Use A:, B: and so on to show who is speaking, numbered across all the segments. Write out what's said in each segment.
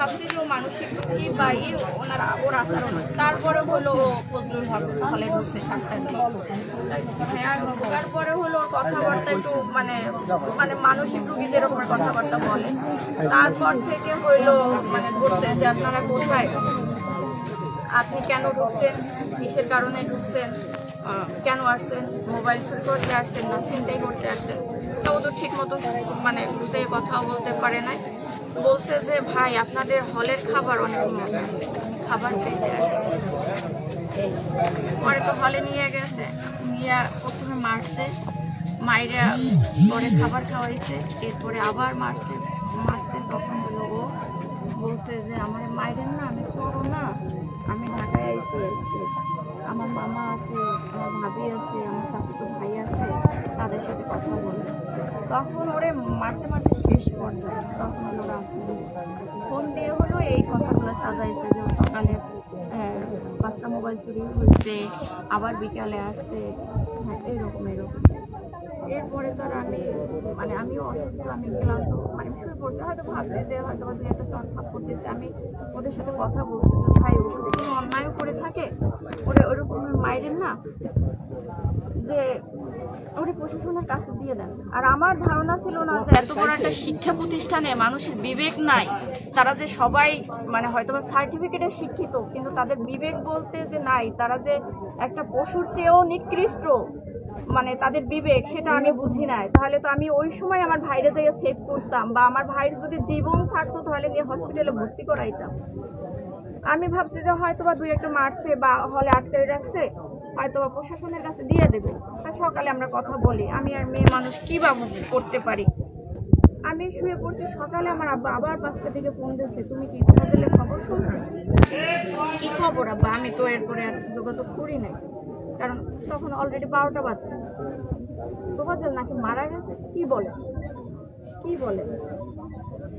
A: ভাবছি যে ও মানসিক রোগী বা ওর আচরণ। তারপরে হলো ফজলুল হক হলে ঢুকছে 7টার দিকে। হ্যাঁ, তারপরে হলো ওর কথাবার্তা একটু মানে মানে মানসিক রোগীদের এরকমের কথাবার্তা বলে। তারপর থেকে হইলো মানে ধরতে যে আপনারা কোথায়, আপনি কেন ঢুকছেন, কিসের কারণে ঢুকছেন, কেন আসছেন, মোবাইল চুরি করতে আসছেন না ছিনতাই করতে আসছেন। তা ও তো ঠিক মতো মানে বুঝে কথাও বলতে পারে নাই। বলছে যে ভাই আপনাদের হলের খাবার অনেক মজা, খাবার খাইতে আসছে। পরে তো হলে নিয়ে গেছে, নিয়ে প্রথমে মারছে, মাইরা পরে খাবার খাওয়াইছে, এরপরে আবার মারছে। তখন হলো ও বলছে যে আমার মাইরেন না, আমি চোরও না, আমি ঢাকায় আইছি, আমার মামা আছে, আমার ভাবি আছে, আমার চাচাতো ভাই আছে, তাদের সাথে কথা বলে। তখন ওরে মারতে মারতে শেষ পর্যায়ে তখন ওরা ফোন দিয়ে হলো এই কথাগুলো সাজাইছে যে সকালে 5টা মোবাইল চুরি হচ্ছে, আবার বিকালে আসছে, হ্যাঁ এরকম। এরপরে তো আর আমিও অসুস্থ, আমি গেলাম তো মানে শুরু করতে হয়তো ভাবছি যে হয়তো দুই একটা চট ভাব করতেছে। আমি ওদের সাথে কথা বলছি যে ভাই ওর সাথে কোনো অন্যায়ও করে থাকে, ওরকম মাইরেন না, যে ওরে প্রশাসনের কাছে দিয়ে দেন। আর আমার ধারণা ছিল না যে এত বড় একটা শিক্ষা প্রতিষ্ঠানে মানুষের বিবেক নাই, তারা যে সবাই মানে হয়তো সার্টিফিকেটে শিক্ষিত কিন্তু তাদের বিবেক বলতে যে নাই, তারা যে একটা পশুর চেয়েও নিকৃষ্ট মানে তাদের বিবেক, সেটা আমি বুঝি নাই। তাহলে তো আমি ওই সময় আমার ভাইরে যাইয়ে সেভ করতাম, বা আমার ভাইয়ের যদি জীবন থাকতো তাহলে নিয়ে হসপিটালে ভর্তি করাইতাম। আমি ভাবছি যে হয়তো বা দুই একটা মারছে বা হলে আটকে রাখছে, হয়তো বা প্রশাসনের কাছে দিয়ে দেবে। আর সকালে আমরা কথা বলি, আমি আর মেয়ে মানুষ কি বা করতে পারি। আমি শুয়ে পড়ছি, সকালে আমার আব্বা আবার 5টা দিকে ফোন দিচ্ছে, তুমি কি তোমাদের খবর শুনছো? কি খবর আব্বা? আমি তো এরপরে আর যোগাযোগ করি নাই, কারণ তখন অলরেডি 12টা বাজছে। তোমাদের নাকি মারা গেছে, কি বলে।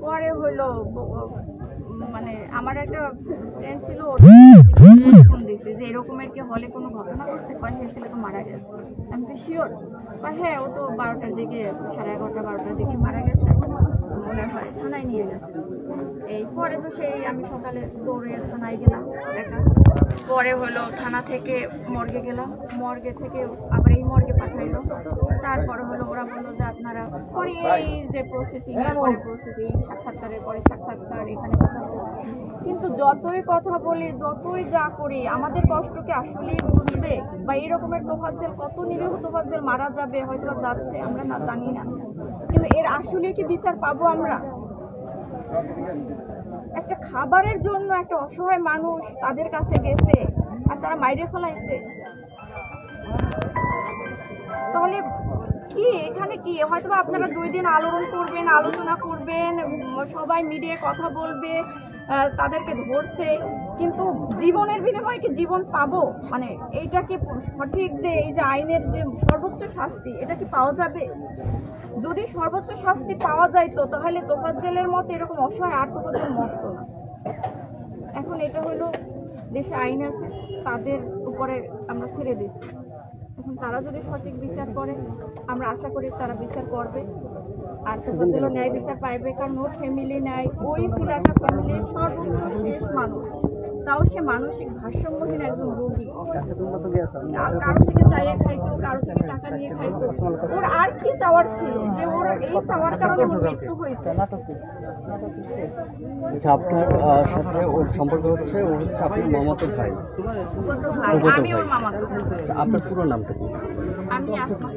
A: পরে হইলো মানে আমার একটা ফ্রেন্ড ছিল, ফোন দিচ্ছে যে এরকমের কি হলে কোনো ঘটনা ঘটছে, সে ছেলে তো মারা গেছে। আমি তো শিওর, হ্যাঁ ও তো 12টার দিকে 11:30 12টার দিকে মারা গেছে, মনে হয় থানায় নিয়ে গেছে। এই পরে তো আমি সকালে দৌড়ে থানায় গেলাম একা। পরে হলো থানা থেকে মর্গে গেলাম, মর্গে থেকে আবার এই মর্গে পাঠাইলো। তারপরে হলো ওরা বললো যে আপনারা পরে এই যে প্রসেসিং সাক্ষাৎকারের পরে সাক্ষাৎকার, এখানে কথা বলবো। কিন্তু যতই কথা বলি, যতই যা করি, আমাদের কষ্টকে আসলেই বুঝবে? বা এরকমের তোফাজ্জেল, কত নিরীহ তোফাজ্জেল মারা যাবে, হয়তো যাচ্ছে, আমরা না জানি না, কিন্তু এর আসলে কি বিচার পাবো আমরা? একটা খাবারের জন্য একটা অসহায় মানুষ তাদের কাছে গেছে আর তারা মাইরে ফেলাইছে। তাহলে কি এখানে কি হয়তো আপনারা 2 দিন আলোড়ন করবেন, আলোচনা করবেন, সবাই মিডিয়ায় কথা বলবে, তাদেরকে ধরছে, কিন্তু জীবনের বিনিময়ে কি জীবন পাবো? মানে এইটা কি সঠিক যে এই যে আইনের যে সর্বোচ্চ শাস্তি, এটা কি পাওয়া যাবে? যদি সর্বোচ্চ শাস্তি পাওয়া যাইতো তাহলে তোফাজ্জেলের মতো এরকম অসহায় আর তোফাজ্জেল মরতো না। এখন এটা হলো দেশে আইন আছে, তাদের উপরে আমরা ছেড়ে দিচ্ছি। এখন তারা যদি সঠিক বিচার করে, আমরা আশা করি তারা বিচার করবে আর তোফাজ্জেলও ন্যায় বিচার পাইবে। কারণ ওর ফ্যামিলি নাই, ওই ছেলেটা ফ্যামিলির সর্বশেষ মানুষ, তাও সে মানসিক ভারসাম্যহীন একজন রোগী। কারো থেকে চাইয়ে খাইতো, কারো থেকে টাকা নিয়ে খাইতো। ওর আর কি চাওয়ার ছিল যে ওর এই চাওয়ার কারণে ওর মৃত্যু হয়েছে?
B: আপনার সাথে ওর সম্পর্ক হচ্ছে, ও হচ্ছে আপনার মামাতো ভাই।
A: আমি ওর মামাতো।
B: আপনার পুরো নামটা কি?
A: আমি আসমা।